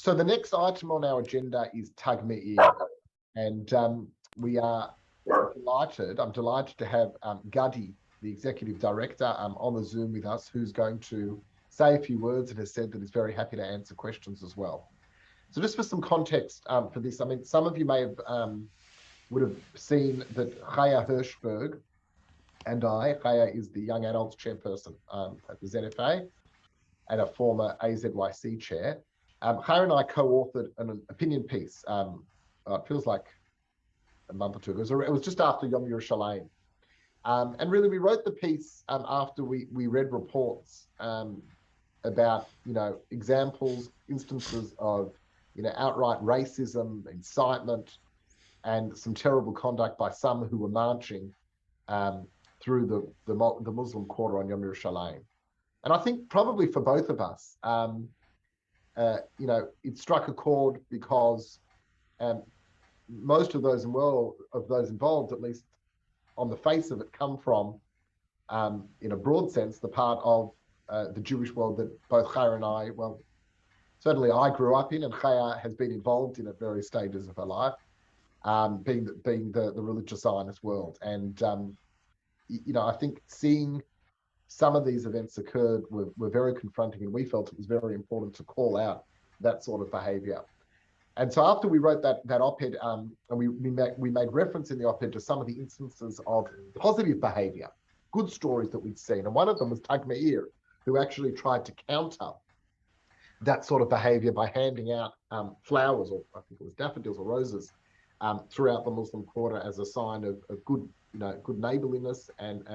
So the next item on our agenda is Tag Meir, and we are delighted. I'm delighted to have Gadi, the executive director, on the Zoom with us, who's going to say a few words and has said that he's very happy to answer questions as well. So just for some context for this, I mean, some of you may have would have seen that Chaya Herszberg and Chaya is the young adults chairperson at the ZFA and a former AZYC chair. Chaya and I co-authored an opinion piece. It feels like a month or two ago. It was just after Yom Yerushalayim. And really, we wrote the piece after we read reports about, examples, instances of, outright racism, incitement, and some terrible conduct by some who were marching through the Muslim quarter on Yom Yerushalayim. And I think probably for both of us, it struck a chord because most of those involved, at least on the face of it, come from, in a broad sense, the part of the Jewish world that both Chaya and I, well, certainly I grew up in, and Chaya has been involved in at various stages of her life, being the religious Zionist world. And, I think seeing some of these events occurred were very confronting, and we felt it was very important to call out that sort of behavior. And so after we wrote that op-ed, and we made reference in the op-ed to some of the instances of positive behavior, good stories that we'd seen. And one of them was Tag Meir, who actually tried to counter that sort of behavior by handing out flowers, or I think it was daffodils or roses, throughout the Muslim quarter as a sign of good, good neighborliness, and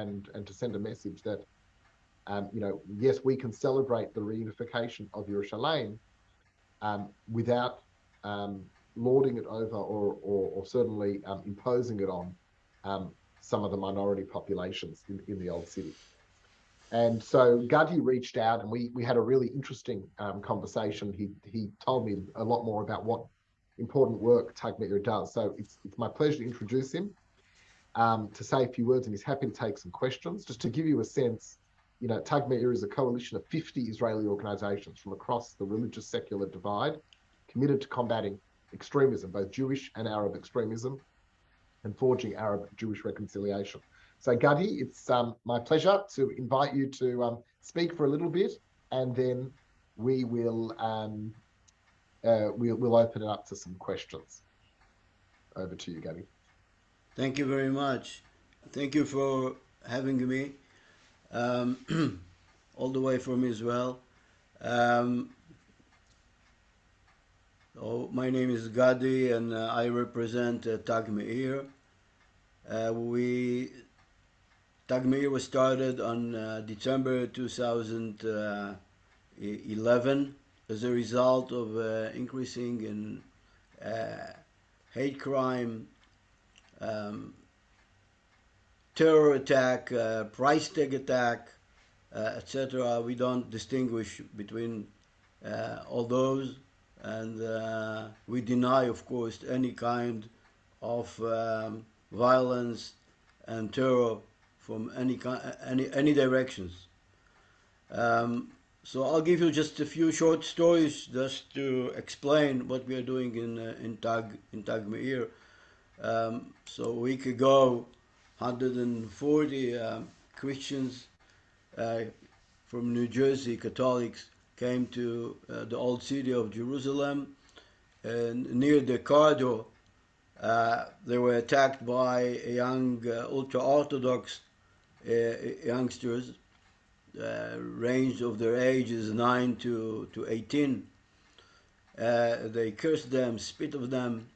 to send a message that, yes, we can celebrate the reunification of Yerushalayim without lording it over or certainly imposing it on some of the minority populations in the old city. And so Gadi reached out, and we had a really interesting conversation. He told me a lot more about what important work Tag Meir does. So it's my pleasure to introduce him, to say a few words, and he's happy to take some questions. Just to give you a sense, Tag Meir is a coalition of 50 Israeli organizations from across the religious secular divide, committed to combating extremism, both Jewish and Arab extremism, and forging Arab-Jewish reconciliation. So Gadi, it's my pleasure to invite you to speak for a little bit, and then we will we'll open it up to some questions. Over to you, Gadi. Thank you very much. Thank you for having me all the way from Israel. My name is Gadi, and I represent Tag Meir. Tag Meir was started on December 2011 as a result of increasing in hate crime, terror attack, price tag attack, etc. We don't distinguish between all those, and we deny, of course, any kind of violence and terror from any directions. So I'll give you just a few short stories just to explain what we are doing in Tag Meir. So a week ago, 140 Christians from New Jersey, Catholics, came to the old city of Jerusalem, and near the corridor they were attacked by a young ultra-Orthodox youngsters. Range of their age is 9 to 18. They cursed them, spit of them.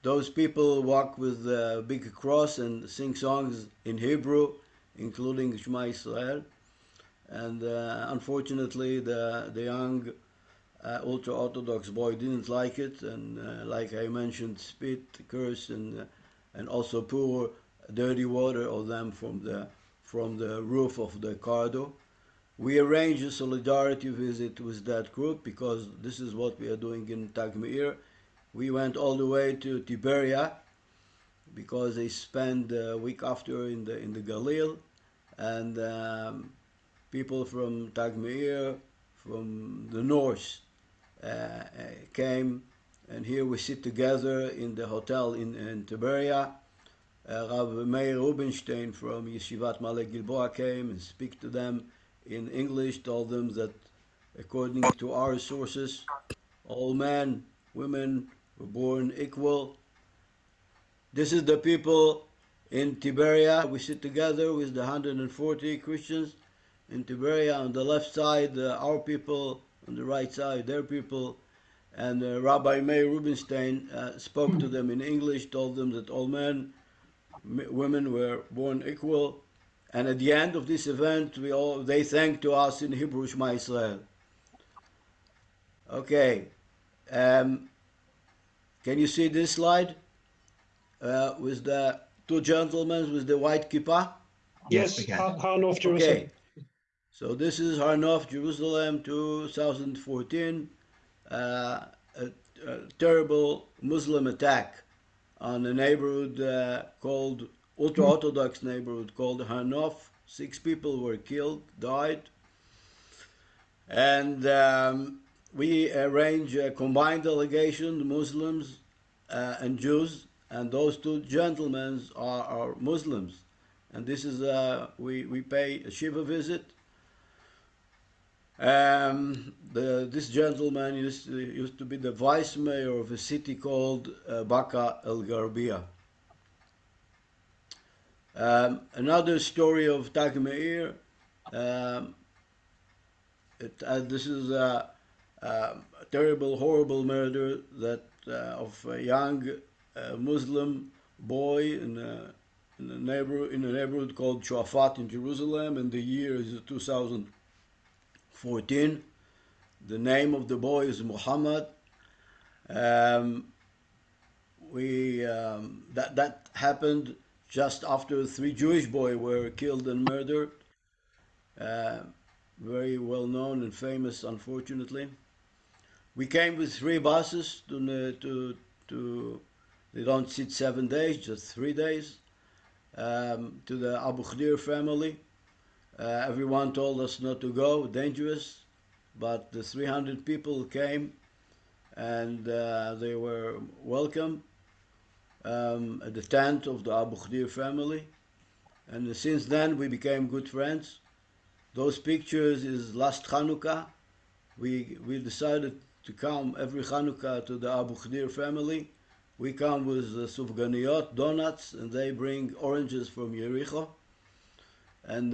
Those people walk with a big cross and sing songs in Hebrew, including Shema Israel. And unfortunately, the young ultra-Orthodox boy didn't like it, and like I mentioned, spit, curse, and also pour dirty water on them from the roof of the corridor. We arranged a solidarity visit with that group because this is what we are doing in Tag Meir. We went all the way to Tiberia because they spent a week after in the Galil, and people from Tag Meir, from the north came, and here we sit together in the hotel in Tiberia. Rav Meir Rubinstein from Yeshivat Malek Gilboa came and speak to them in English, told them that according to our sources, all men, women were born equal. This is the people in Tiberia. We sit together with the 140 Christians in Tiberia. On the left side, our people, on the right side, their people. And Rabbi Meir Rubinstein spoke to them in English, told them that all men, women were born equal. And at the end of this event, they thanked to us in Hebrew, Shema Israel. Okay. Can you see this slide with the two gentlemen with the white kippah? Yes, Har Nof, Jerusalem. Okay. So this is Har Nof, Jerusalem, 2014. A terrible Muslim attack on a neighborhood called, ultra-Orthodox neighborhood called Har Nof. 6 people were killed, died. And we arrange a combined delegation, Muslims and Jews, and those two gentlemen are Muslims. And this is, we pay a Shiva visit. This gentleman used to be the vice mayor of a city called Baka El Garbia. Another story of Tag Meir. This is a terrible, horrible murder of a young Muslim boy in a neighborhood called Shafat in Jerusalem, and the year is 2014. The name of the boy is Muhammad. That happened just after 3 Jewish boys were killed and murdered. Very well known and famous, unfortunately. We came with 3 buses to they don't sit 7 days, just 3 days, to the Abu Khdir family. Everyone told us not to go, dangerous, but the 300 people came, and they were welcome at the tent of the Abu Khdir family. And since then we became good friends. Those pictures is last Hanukkah. We decided to come every Hanukkah to the Abu Khdir family. We come with sufganiyot, donuts, and they bring oranges from Yericho. And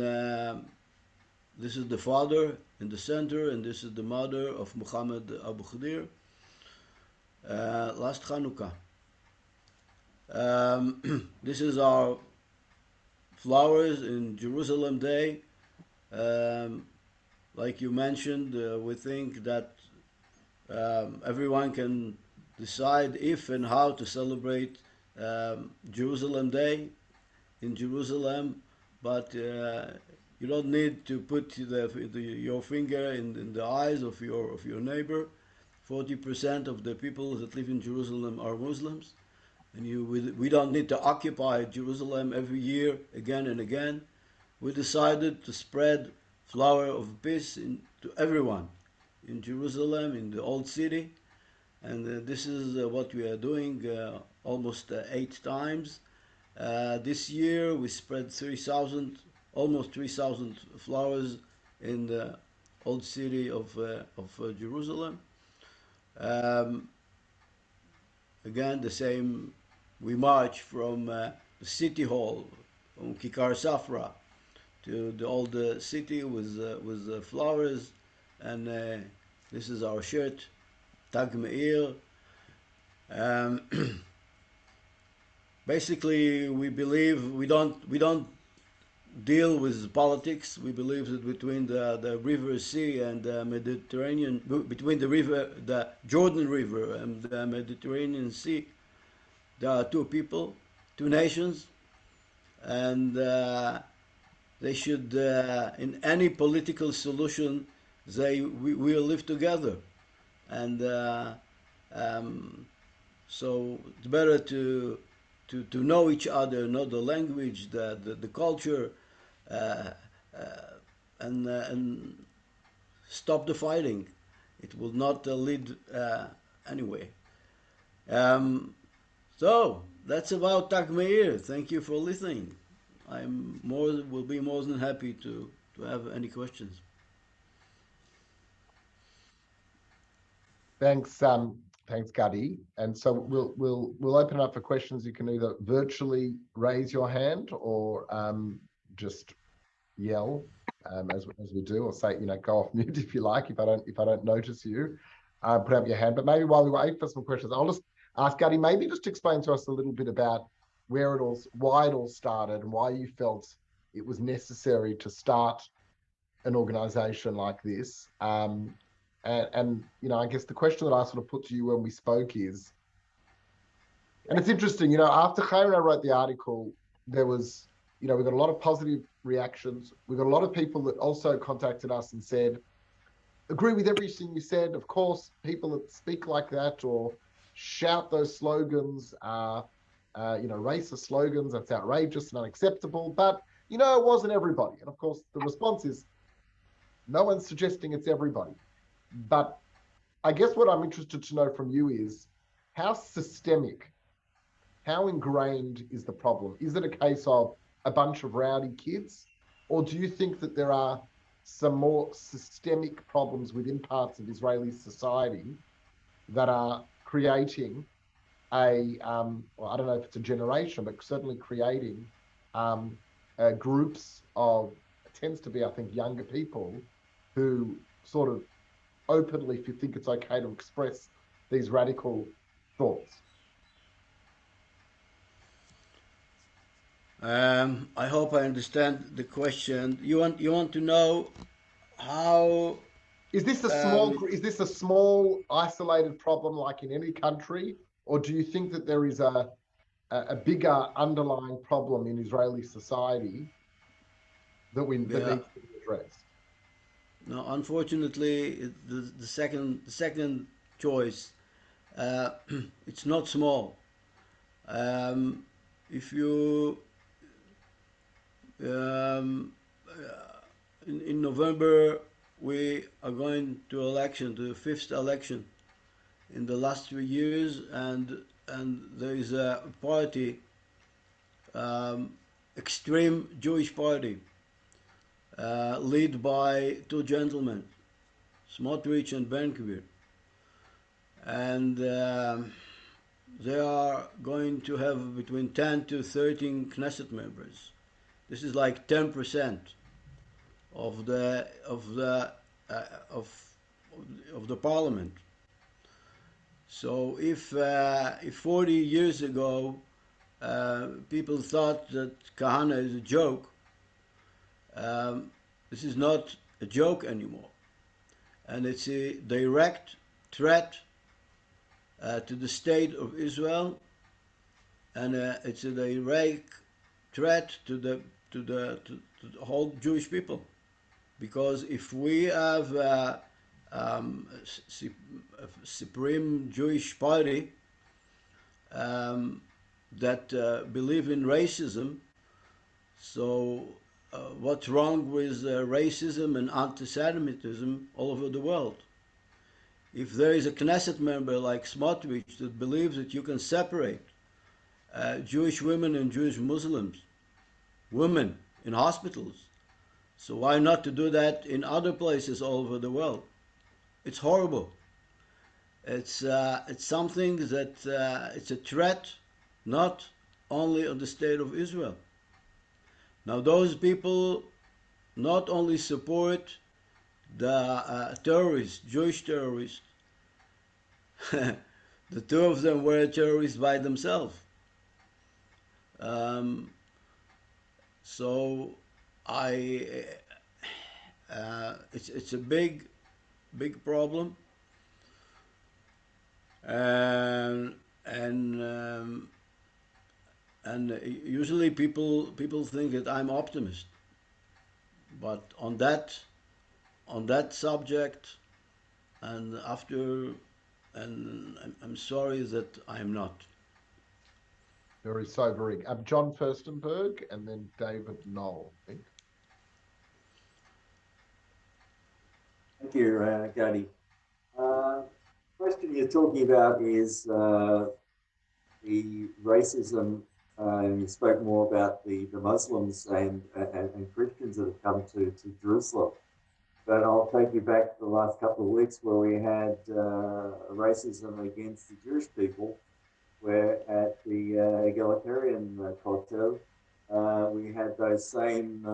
this is the father in the center, and this is the mother of Muhammad Abu Khdir. Last Hanukkah. This is our flowers in Jerusalem Day. Like you mentioned, we think that everyone can decide if and how to celebrate Jerusalem Day in Jerusalem, but you don't need to put your finger in the eyes of your neighbor. 40% of the people that live in Jerusalem are Muslims, and we don't need to occupy Jerusalem every year again and again. We decided to spread flower of peace to everyone in Jerusalem, in the old city, and this is what we are doing almost 8 times. This year we spread almost 3,000 flowers in the old city of Jerusalem. Again, the same. We march from the city hall, from Kikar Safra, to the old city with flowers, and this is our shirt, Tag Meir. Basically, we believe we don't deal with politics. We believe that between the river sea and the Mediterranean, between the Jordan River and the Mediterranean Sea, there are 2 people, 2 nations, and they should, in any political solution, we will live together, and so it's better to know each other, know the language, the culture, and stop the fighting. It will not lead anyway. So that's about Tag Meir. Thank you for listening. Will be more than happy to have any questions. Thanks, thanks, Gadi. And so we'll open it up for questions. You can either virtually raise your hand or just yell as we do, or say, go off mute if you like. If I don't notice you, put up your hand. But maybe while we wait for some questions, I'll just ask Gadi, maybe just explain to us a little bit about why it all started, and why you felt it was necessary to start an organization like this. And I guess the question that I sort of put to you when we spoke is, and it's interesting, after Chaya and I wrote the article, there was, we got a lot of positive reactions. We got a lot of people that also contacted us and said, agree with everything you said. Of course, people that speak like that or shout those slogans are, racist slogans. That's outrageous and unacceptable. But, it wasn't everybody. And of course, the response is, no one's suggesting it's everybody. But I guess what I'm interested to know from you is, how systemic, how ingrained is the problem? Is it a case of a bunch of rowdy kids? Or do you think that there are some more systemic problems within parts of Israeli society that are creating I don't know if it's a generation, but certainly creating groups of, it tends to be, I think, younger people who sort of openly think it's okay to express these radical thoughts? I hope I understand the question. You want to know how is this a small isolated problem like in any country, or do you think that there is a bigger underlying problem in Israeli society that needs to be addressed? No, unfortunately, the second choice, it's not small. If you in November we are going to the fifth election in the last 3 years, and there is a party, extreme Jewish party, led by two gentlemen, Smotrich and Ben Gvir, and they are going to have between 10 to 13 Knesset members. This is like 10% of the parliament. So if 40 years ago people thought that Kahana is a joke, this is not a joke anymore, and it's a direct threat to the state of Israel, and it's a direct threat to the whole Jewish people, because if we have a supreme Jewish party that believe in racism, so what's wrong with racism and anti-Semitism all over the world? If there is a Knesset member like Smotrich that believes that you can separate Jewish women and Jewish Muslims, women in hospitals, so why not to do that in other places all over the world? It's horrible. It's something that it's a threat not only on the state of Israel. Now those people not only support the terrorists, Jewish terrorists, the two of them were terrorists by themselves. So it's a big problem, and usually people think that I'm optimist, but on that subject, and I'm sorry that I'm not. Very sobering. John Herszberg and then David Knoll, I think. Thank you, Gadi. Question you're talking about is the racism, and you spoke more about the Muslims and Christians that have come to Jerusalem. But I'll take you back to the last couple of weeks where we had racism against the Jewish people, where at the egalitarian kotel, we had those same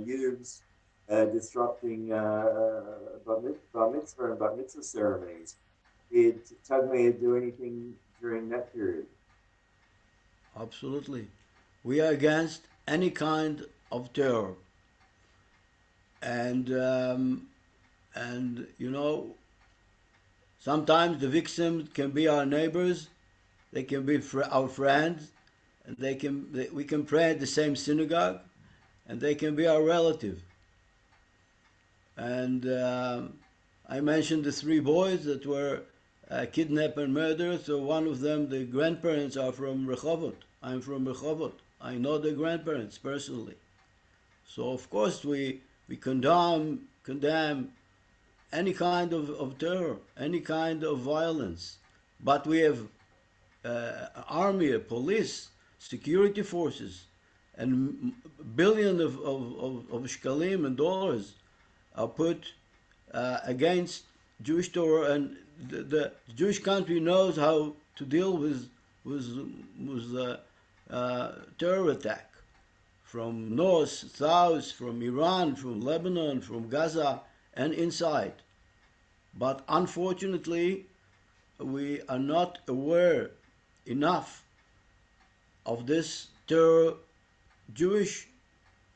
youths disrupting bar mitzvah and bar mitzvah ceremonies. Did Tag Meir do anything during that period? Absolutely. We are against any kind of terror. And you know, sometimes the victims can be our neighbors, they can be our friends, and we can pray at the same synagogue, and they can be our relative. And I mentioned the three boys that were kidnapped and murdered. So one of them, the grandparents are from Rehovot. I'm from Rehovot. I know the grandparents personally. So of course we condemn any kind of terror, any kind of violence. But we have army, police, security forces, and billions of shkalim and dollars are put against Jewish terror, and the Jewish country knows how to deal with terror attack from north, south, from Iran, from Lebanon, from Gaza, and inside. But unfortunately, we are not aware enough of this terror Jewish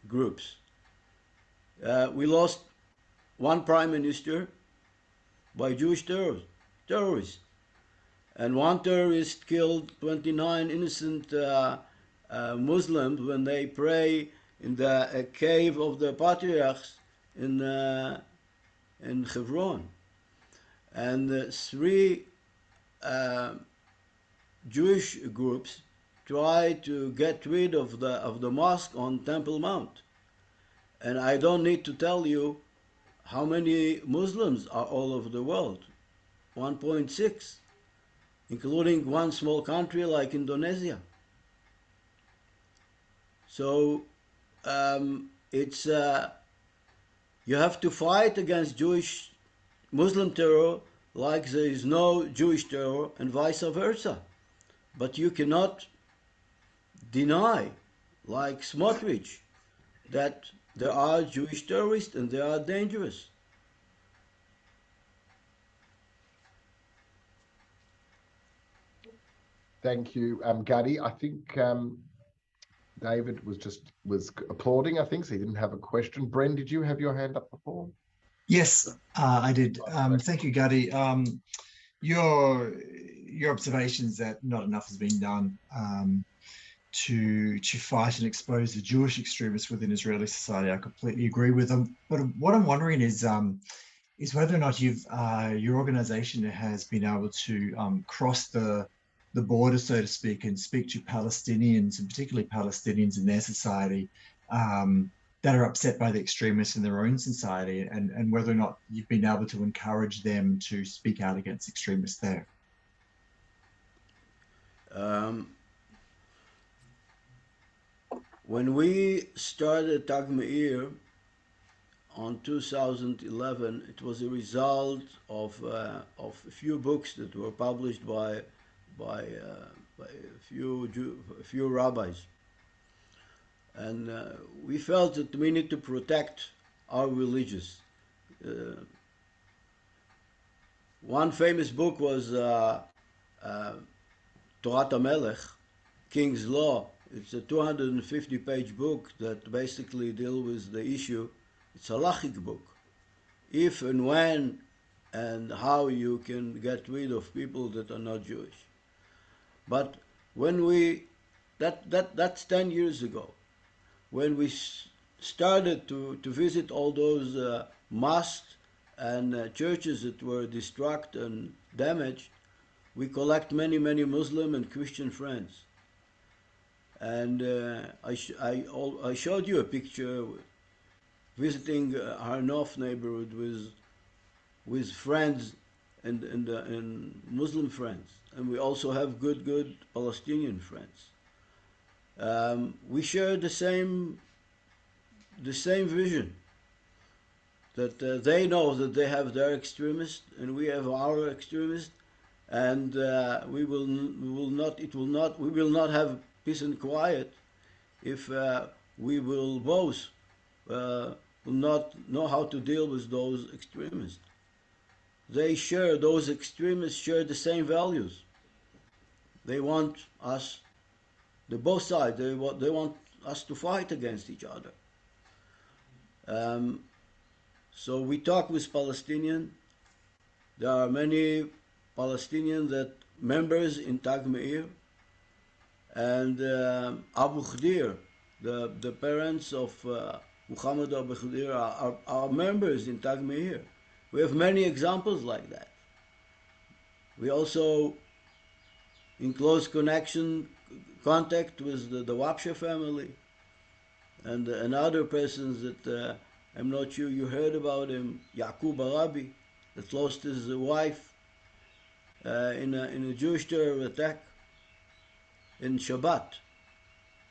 groups. We lost one prime minister by Jewish terrorists. And one terrorist killed 29 innocent Muslims when they pray in the cave of the patriarchs in Hebron. And three Jewish groups tried to get rid of the mosque on Temple Mount. And I don't need to tell you how many Muslims are all over the world. 1.6, including one small country like Indonesia. So it's you have to fight against Jewish Muslim terror like there is no Jewish terror, and vice versa. But you cannot deny, like Smotrich, that there are Jewish terrorists and they are dangerous. Thank you, Gadi. I think David was applauding, I think, so he didn't have a question. Bren, did you have your hand up before? Yes, I did. Thank you, Gadi. Your observations that not enough has been done to fight and expose the Jewish extremists within Israeli society, I completely agree with them. But what I'm wondering is whether or not your organisation has been able to cross the border, so to speak, and speak to Palestinians, and particularly Palestinians in their society, that are upset by the extremists in their own society, and whether or not you've been able to encourage them to speak out against extremists there. When we started Tag Meir on 2011, it was a result of a few books that were published by a few rabbis. And we felt that we need to protect our religious. One famous book was Torat HaMelech, King's Law. It's a 250-page book that basically deals with the issue. It's a halachic book. If and when and how you can get rid of people that are not Jewish. But when that's 10 years ago. When we started to visit all those mosques and churches that were destroyed and damaged, we collect many Muslim and Christian friends. And I showed you a picture visiting Har Nof neighborhood with with friends and Muslim friends, and we also have good Palestinian friends. We share the same vision, that they know that they have their extremists and we have our extremists, and we will not have peace and quiet if we will both will not know how to deal with those extremists. Those extremists share the same values. They want us, both sides, they want us to fight against each other. So we talk with Palestinians. There are many Palestinians that members in Tag Meir, and Abu Khdir, the parents of Muhammad Abu Khdir are members in Tag Meir. We have many examples like that. We also in close contact with the Wapsha family and other persons that I'm not sure you heard about him, Yaqub Arabi, that lost his wife in a Jewish terror attack in Shabbat,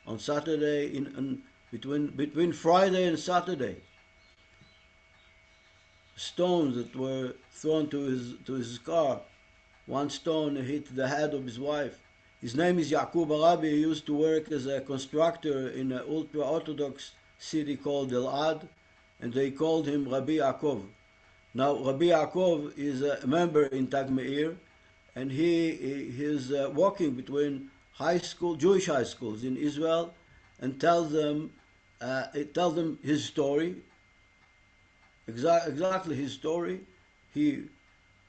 on Saturday, between Friday and Saturday. Stones that were thrown to his car. One stone hit the head of his wife. His name is Yaqub Arabi. He used to work as a constructor in an ultra-Orthodox city called Elad, and they called him Rabbi Yaakov. Now, Rabbi Yaakov is a member in Tag Meir, and he is walking between Jewish high schools in Israel, and tells them his story, exactly his story,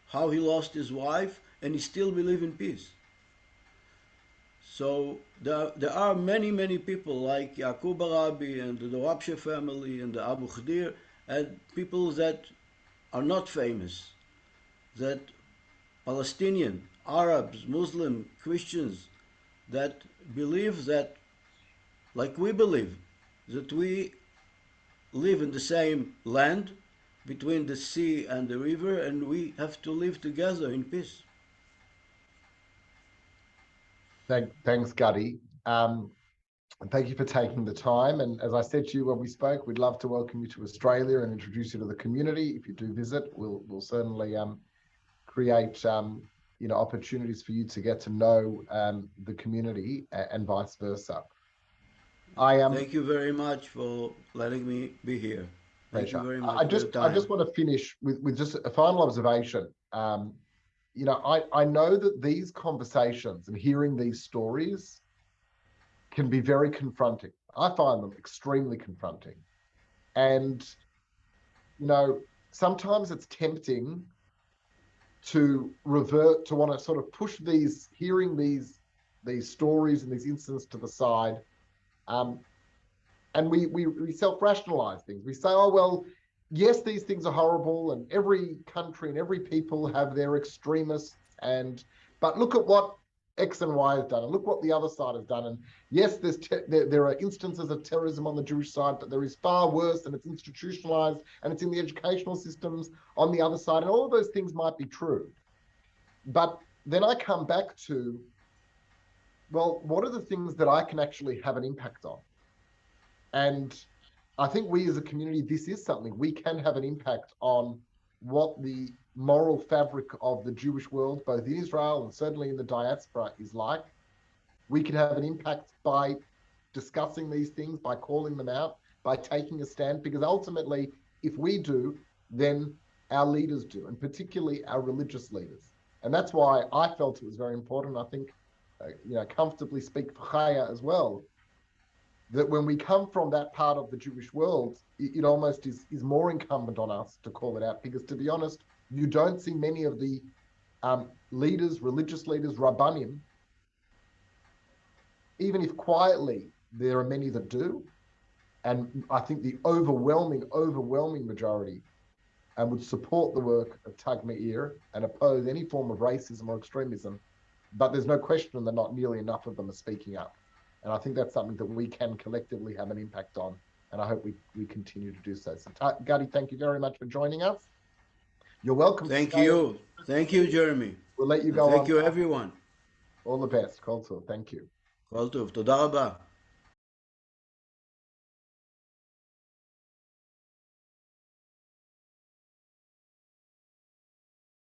how he lost his wife, and he still believes in peace. So there are many people like Yaqub Arabi and the Wapsha family and the Abu Khdir, and people that are not famous, that Palestinian, Arabs, Muslim, Christians, that believe that, like we believe, that we live in the same land between the sea and the river, and we have to live together in peace. Thanks, Gadi. And thank you for taking the time. And as I said to you when we spoke, we'd love to welcome you to Australia and introduce you to the community. If you do visit, we'll certainly create opportunities for you to get to know the community and vice versa. Thank you very much for letting me be here. Thank you very much. I just want to finish with just a final observation. I know that these conversations and hearing these stories can be very confronting. I find them extremely confronting. And, sometimes it's tempting to revert, to want to sort of push hearing these stories and these incidents to the side. And we self-rationalize things. We say, oh, well, yes, these things are horrible, and every country and every people have their extremists, but look at what X and Y has done, and look what the other side has done. And yes, there are instances of terrorism on the Jewish side, but there is far worse, and it's institutionalized, and it's in the educational systems on the other side, and all of those things might be true. But then I come back to, well, what are the things that I can actually have an impact on? And I think we as a community, this is something we can have an impact on, what the moral fabric of the Jewish world, both in Israel and certainly in the diaspora, is like. We can have an impact by discussing these things, by calling them out, by taking a stand, because ultimately, if we do, then our leaders do, and particularly our religious leaders. And that's why I felt it was very important. I think, comfortably speak for Chaya as well, that when we come from that part of the Jewish world, it almost is more incumbent on us to call it out, because to be honest, you don't see many of the leaders, religious leaders, Rabbanim, even if quietly, there are many that do. And I think the overwhelming majority would support the work of Tag Meir and oppose any form of racism or extremism. But there's no question that not nearly enough of them are speaking up. And I think that's something that we can collectively have an impact on. And I hope we continue to do so. So Gadi, thank you very much for joining us. You're welcome. Thank you. Thank you, Jeremy. We'll let you go on. Thank you, everyone. All the best. Kol Tov. Thank you. כל טוב. תודה רבה.